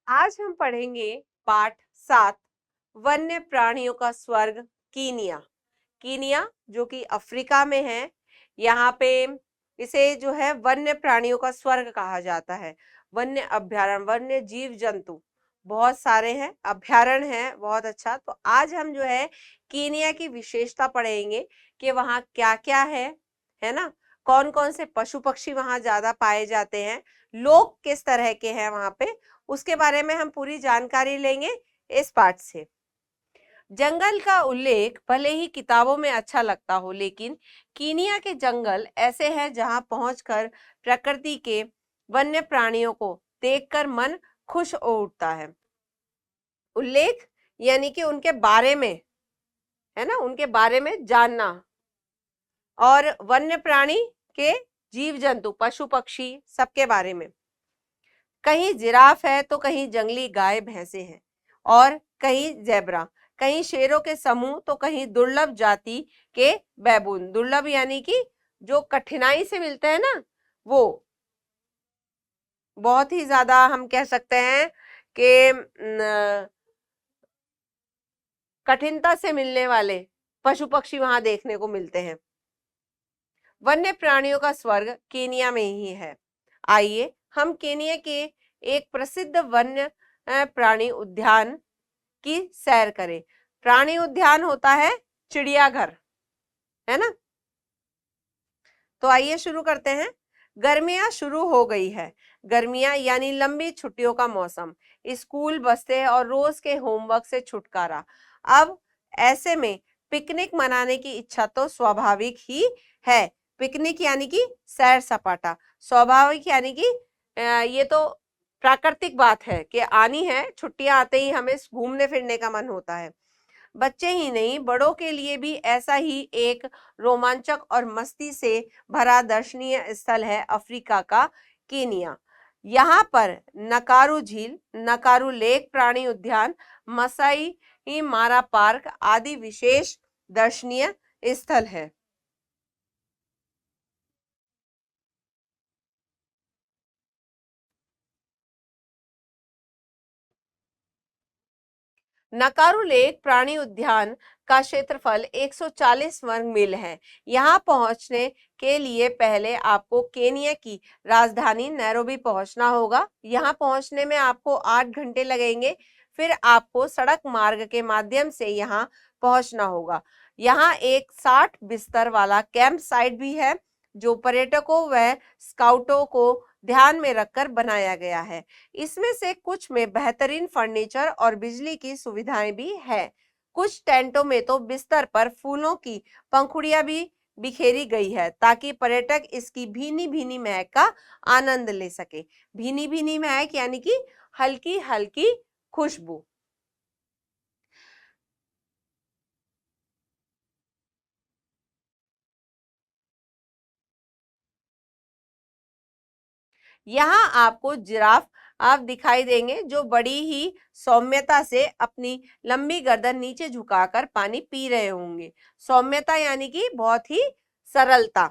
आज हम पढ़ेंगे पाठ 7 वन्य प्राणियों का स्वर्ग कीनिया। कीनिया जो कि अफ्रीका में है, यहाँ पे इसे जो है वन्य प्राणियों का स्वर्ग कहा जाता है। वन्य अभ्यारण्य, वन्य जीव जंतु बहुत सारे हैं, अभ्यारण्य हैं, बहुत अच्छा। तो आज हम जो है कीनिया की विशेषता पढ़ेंगे कि वहाँ क्या क्या है ना, कौन कौन से पशु पक्षी वहाँ ज्यादा पाए जाते हैं, लोग किस तरह के हैं वहाँ पे, उसके बारे में हम पूरी जानकारी लेंगे इस पाठ से। जंगल का उल्लेख भले ही किताबों में अच्छा लगता हो, लेकिन कीनिया के जंगल ऐसे हैं जहां पहुंचकर प्रकृति के वन्य प्राणियों को देखकर मन खुश हो उठता है। उल्लेख यानी कि उनके बारे में, है ना, उनके बारे में जानना। और वन्य प्राणी के जीव जंतु पशु पक्षी सबके बारे में। कहीं जिराफ है तो कहीं जंगली गाय भैंसे हैं, और कहीं जेब्रा, कहीं शेरों के समूह तो कहीं दुर्लभ जाति के बैबून। दुर्लभ यानी कि जो कठिनाई से मिलते हैं ना, वो बहुत ही ज्यादा हम कह सकते हैं कि कठिनता से मिलने वाले पशु पक्षी वहां देखने को मिलते हैं। वन्य प्राणियों का स्वर्ग केनिया में ही है। आइए हम केनिया के एक प्रसिद्ध वन्य प्राणी उद्यान की सैर करें। प्राणी उद्यान होता है चिड़ियाघर, है ना। तो आइए शुरू करते हैं। गर्मियां शुरू हो गई है। गर्मियां यानी लंबी छुट्टियों का मौसम, स्कूल बस्ते और रोज के होमवर्क से छुटकारा। अब ऐसे में पिकनिक मनाने की इच्छा तो स्वाभाविक ही है। पिकनिक यानी कि सैर सपाटा, स्वाभाविक यानी कि ये तो प्राकृतिक बात है कि आनी है। छुट्टियां आते ही हमें घूमने फिरने का मन होता है। बच्चे ही नहीं, बड़ों के लिए भी ऐसा ही एक रोमांचक और मस्ती से भरा दर्शनीय स्थल है अफ्रीका का केनिया। यहाँ पर नकारू झील, नकारू लेक प्राणी उद्यान, मसाई मारा पार्क आदि विशेष दर्शनीय स्थल है। नकारू लेक प्राणी उद्यान का क्षेत्रफल 140 वर्ग मील है। यहाँ पहुंचने के लिए पहले आपको केनिया की राजधानी नैरोबी पहुंचना होगा। यहाँ पहुंचने में आपको 8 घंटे लगेंगे। फिर आपको सड़क मार्ग के माध्यम से यहाँ पहुंचना होगा। यहाँ एक 60 बिस्तर वाला कैंप साइट भी है, जो पर्यटकों व स्काउटों को ध्यान में रखकर बनाया गया है। इसमें से कुछ में बेहतरीन फर्नीचर और बिजली की सुविधाएं भी है। कुछ टेंटों में तो बिस्तर पर फूलों की पंखुड़ियां भी बिखेरी गई है, ताकि पर्यटक इसकी भीनी भीनी महक का आनंद ले सके। भीनी भीनी महक यानी कि हल्की हल्की खुशबू। यहाँ आपको जिराफ आप दिखाई देंगे, जो बड़ी ही सौम्यता से अपनी लंबी गर्दन नीचे झुकाकर पानी पी रहे होंगे। सौम्यता यानी कि बहुत ही सरलता।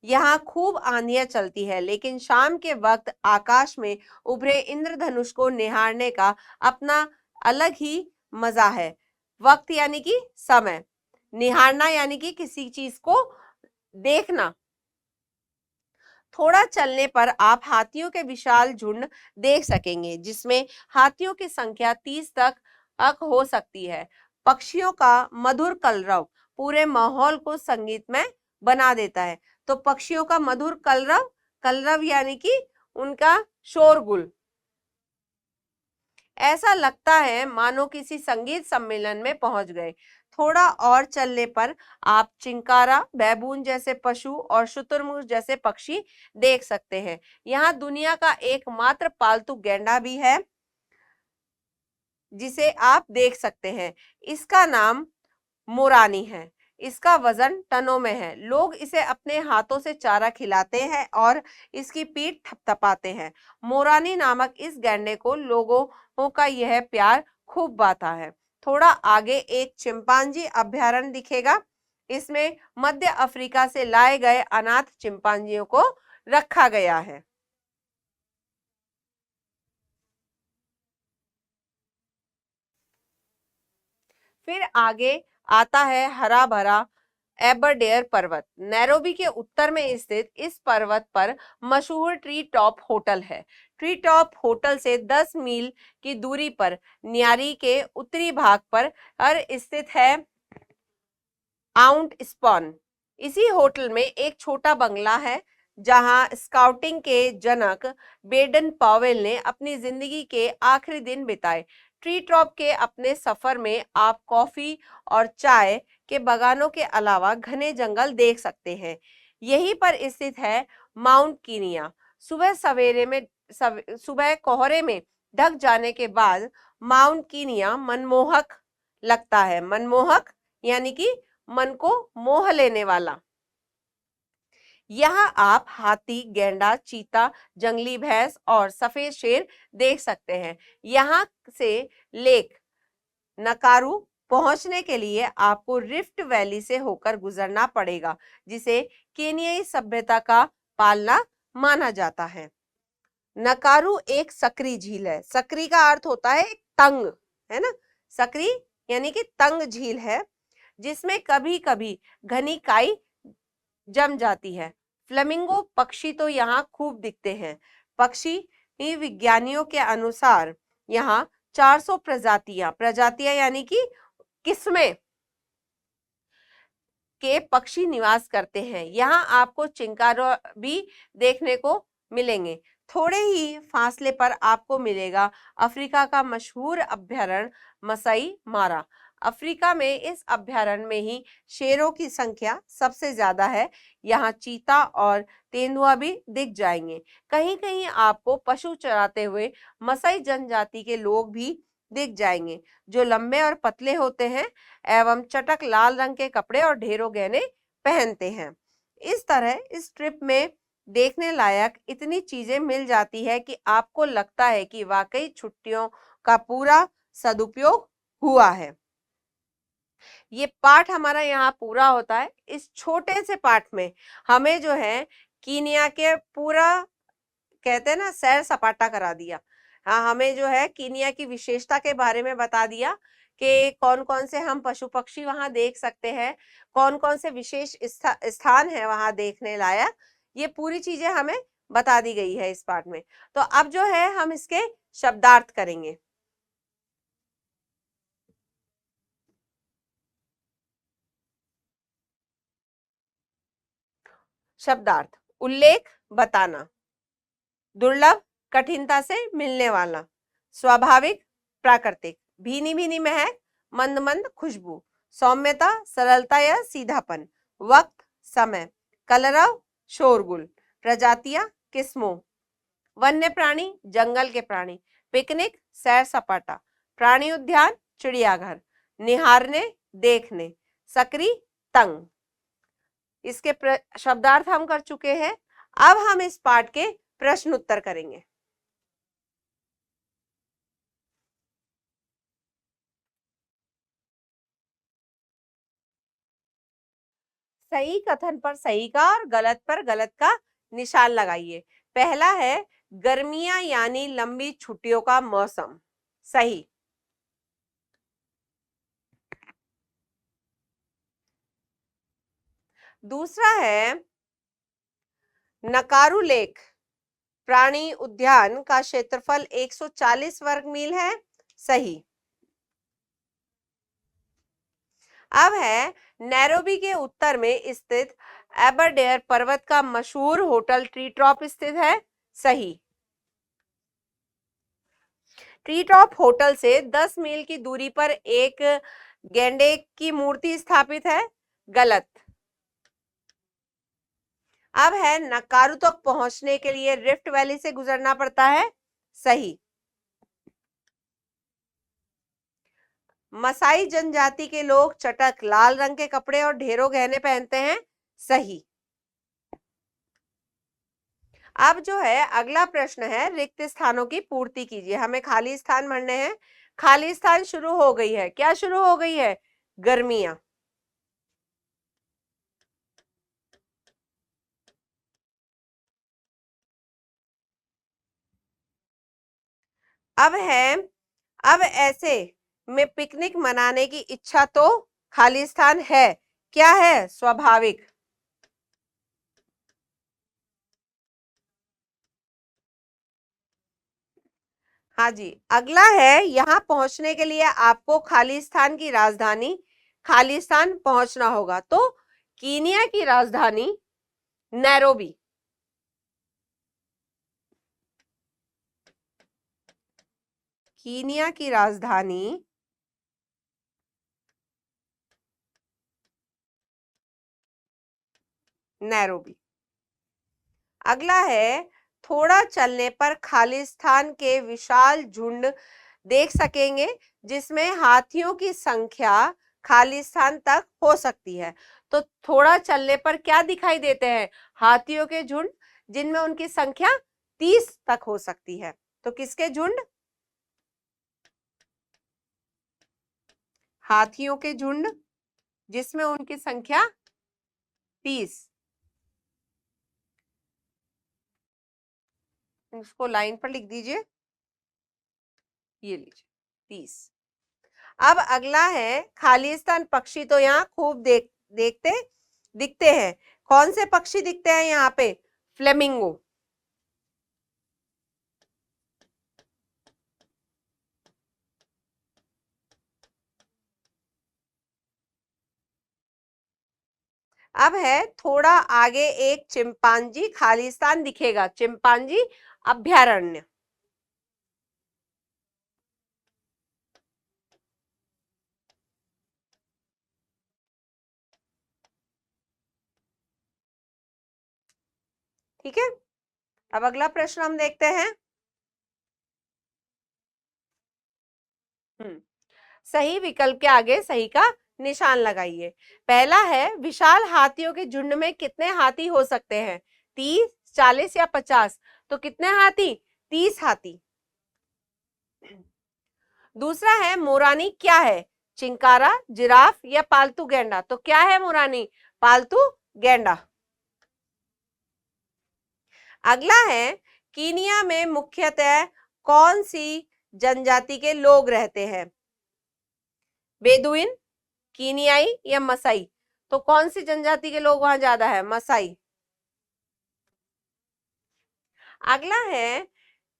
यहाँ खूब आंधियां चलती है, लेकिन शाम के वक्त आकाश में उभरे इंद्रधनुष को निहारने का अपना अलग ही मजा है। वक्त यानी कि समय, निहारना यानी कि किसी चीज को देखना। थोड़ा चलने पर आप हाथियों के विशाल झुंड देख सकेंगे, जिसमें हाथियों की संख्या 30 तक हो सकती है। पक्षियों का मधुर कलरव पूरे माहौल को संगीतमय बना देता है। तो पक्षियों का मधुर कलरव, कलरव यानी कि उनका शोरगुल, ऐसा लगता है मानो किसी संगीत सम्मेलन में पहुंच गए। थोड़ा और चलने पर आप चिंकारा, बैबून जैसे पशु और शुतुरमुर्ग जैसे पक्षी देख सकते हैं। यहाँ दुनिया का एकमात्र पालतू गैंडा भी है, जिसे आप देख सकते हैं। इसका नाम मोरानी है। इसका वजन टनों में है। लोग इसे अपने हाथों से चारा खिलाते हैं और इसकी पीठ थपथपाते हैं। मोरानी नामक इस गैंडे को लोगों का यह प्यार खूब भाता है। थोड़ा आगे एक चिंपांजी अभ्यारण्य दिखेगा। इसमें मध्य अफ्रीका से लाए गए अनाथ चिंपांजियों को रखा गया है। फिर आगे आता है हरा भरा एबरडेयर पर्वत। नैरोबी के उत्तर में स्थित इस पर्वत पर मशहूर ट्री टॉप होटल है। ट्री टॉप होटल से 10 मील की दूरी पर न्यारी के उत्तरी भाग पर स्थित है आउंट स्पॉन। इसी होटल में एक छोटा बंगला है जहां स्काउटिंग के जनक बेडन पावेल ने अपनी जिंदगी के आखिरी दिन बिताए। ट्री टॉप के अपने सफर में आप कॉफी और चाय के बागानों के अलावा घने जंगल देख सकते हैं। यहीं पर स्थित है माउंट कीनिया। सुबह सवेरे में सुबह कोहरे में ढक जाने के बाद माउंट कीनिया मनमोहक लगता है। मनमोहक यानी कि मन को मोह लेने वाला। यहाँ आप हाथी, गैंडा, चीता, जंगली भैंस और सफेद शेर देख सकते हैं। यहाँ से लेक नकारू पहुंचने के लिए आपको रिफ्ट वैली से होकर गुजरना पड़ेगा, जिसे केनियाई सभ्यता का पालना माना जाता है। नकारू एक सकरी झील है। सकरी का अर्थ होता है तंग, है ना। सकरी यानी कि तंग झील है, जिसमें कभी कभी घनी काई जम जाती है। फ्लेमिंगो पक्षी तो यहाँ खूब दिखते हैं। पक्षी विज्ञानियों के अनुसार यहाँ 400 प्रजातियां यानी कि किस्में के पक्षी निवास करते हैं। यहाँ आपको चिंकारा भी देखने को मिलेंगे। थोड़े ही फासले पर आपको मिलेगा अफ्रीका का मशहूर अभ्यारण्य मसाई मारा। अफ्रीका में इस अभ्यारण्य में ही शेरों की संख्या सबसे ज्यादा है। यहाँ चीता और तेंदुआ भी दिख जाएंगे। कहीं कहीं आपको पशु चराते हुए मसाई जनजाति के लोग भी दिख जाएंगे, जो लंबे और पतले होते हैं एवं चटक लाल रंग के कपड़े और ढेरों गहने पहनते हैं। इस तरह इस ट्रिप में देखने लायक इतनी चीजें मिल जाती है कि आपको लगता है कि वाकई छुट्टियों का पूरा सदुपयोग हुआ है। ये पाठ हमारा यहाँ पूरा होता है। इस छोटे से पाठ में हमें जो है कीनिया के पूरा, कहते हैं ना, सैर सपाटा करा दिया। हाँ, हमें जो है कीनिया की विशेषता के बारे में बता दिया कि कौन कौन से हम पशु पक्षी वहां देख सकते हैं, कौन कौन से विशेष स्थान है वहां देखने लायक। ये पूरी चीजें हमें बता दी गई है इस पाठ में। तो अब जो है हम इसके शब्दार्थ करेंगे। शब्दार्थ: उल्लेख, बताना। दुर्लभ, कठिनता से मिलने वाला। स्वाभाविक, प्राकृतिक। भीनी भीनी महक, मंद मंद खुशबू। सौम्यता, सरलता या सीधापन। वक्त, समय। कलरव, शोरगुल। प्रजातियां, किस्मों। वन्य प्राणी, जंगल के प्राणी। पिकनिक, सैर सपाटा। प्राणी उद्यान, चिड़ियाघर। निहारने, देखने। सकरी, तंग। इसके शब्दार्थ हम कर चुके हैं। अब हम इस पाठ के प्रश्न उत्तर करेंगे। सही कथन पर सही का और गलत पर गलत का निशान लगाइए। पहला है गर्मियां यानी लंबी छुट्टियों का मौसम। सही। दूसरा है नकारू लेक प्राणी उद्यान का क्षेत्रफल 140 वर्ग मील है। सही। अब है नैरोबी के उत्तर में स्थित एबरडेयर पर्वत का मशहूर होटल ट्री टॉप स्थित है। सही। ट्री टॉप होटल से 10 मील की दूरी पर एक गैंडे की मूर्ति स्थापित है। गलत। अब है नकारू तक पहुंचने के लिए रिफ्ट वैली से गुजरना पड़ता है। सही। मसाई जनजाति के लोग चटक लाल रंग के कपड़े और ढेरों गहने पहनते हैं। सही। अब जो है अगला प्रश्न है रिक्त स्थानों की पूर्ति कीजिए। हमें खाली स्थान भरने हैं। खाली स्थान शुरू हो गई है। क्या शुरू हो गई है? गर्मियां। अब है, अब ऐसे में पिकनिक मनाने की इच्छा तो खालिस्तान है, क्या है? स्वाभाविक। हाँ जी, अगला है, यहाँ पहुंचने के लिए आपको खालिस्तान की राजधानी खालिस्तान पहुंचना होगा। तो कीनिया की राजधानी नैरोबी। कीनिया की राजधानी नैरोबी। अगला है, थोड़ा चलने पर खालिस्तान के विशाल झुंड देख सकेंगे जिसमें हाथियों की संख्या खालिस्तान तक हो सकती है। तो थोड़ा चलने पर क्या दिखाई देते हैं? हाथियों के झुंड, जिनमें उनकी संख्या 30 तक हो सकती है। तो किसके झुंड? हाथियों के झुंड, जिसमें उनकी संख्या 30। इसको लाइन पर लिख दीजिए, ये लीजिए 30। अब अगला है, खालिस्तान पक्षी तो यहाँ खूब दिखते हैं। कौन से पक्षी दिखते हैं यहाँ पे? फ्लेमिंगो। अब है, थोड़ा आगे एक चिंपांजी खालिस्तान दिखेगा, चिंपांजी अभयारण्य। ठीक है, अब अगला प्रश्न हम देखते हैं। सही विकल्प के आगे सही का निशान लगाइए। पहला है, विशाल हाथियों के झुंड में कितने हाथी हो सकते हैं? 30, 40 या 50? तो कितने हाथी? 30 हाथी। दूसरा है, मोरानी क्या है? चिंकारा, जिराफ या पालतू गैंडा? तो क्या है मोरानी? पालतू गैंडा। अगला है, कीनिया में मुख्यतः कौन सी जनजाति के लोग रहते हैं? बेदुइन, कीनियाई या मसाई? तो कौन सी जनजाति के लोग वहां ज्यादा है? मसाई। अगला है,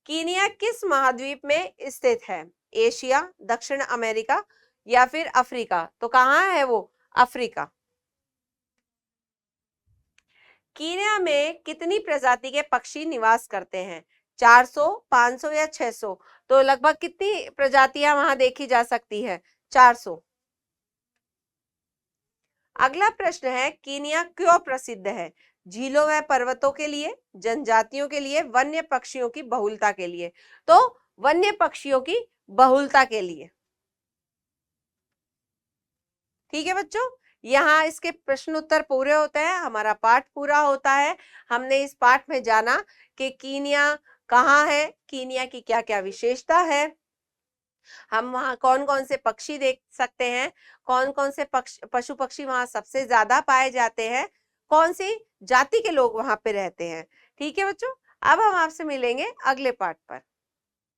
कीनिया किस महाद्वीप में स्थित है? एशिया, दक्षिण अमेरिका या फिर अफ्रीका? तो कहाँ है वो? अफ्रीका। कीनिया में कितनी प्रजाति के पक्षी निवास करते हैं? 400, 500 या 600? तो लगभग कितनी प्रजातियां वहां देखी जा सकती है? 400। अगला प्रश्न है, कीनिया क्यों प्रसिद्ध है? झीलों व पर्वतों के लिए, जनजातियों के लिए, वन्य पक्षियों की बहुलता के लिए? तो वन्य पक्षियों की बहुलता के लिए। ठीक है बच्चों, यहाँ इसके प्रश्न उत्तर पूरे होते हैं, हमारा पाठ पूरा होता है। हमने इस पाठ में जाना कि कीनिया कहाँ है, कीनिया की क्या क्या विशेषता है, हम वहाँ कौन कौन से पक्षी देख सकते हैं, कौन कौन से पशु पक्षी वहाँ सबसे ज्यादा पाए जाते हैं, कौन सी जाति के लोग वहां पे रहते हैं। ठीक है बच्चों, अब हम आपसे मिलेंगे अगले पाठ पर।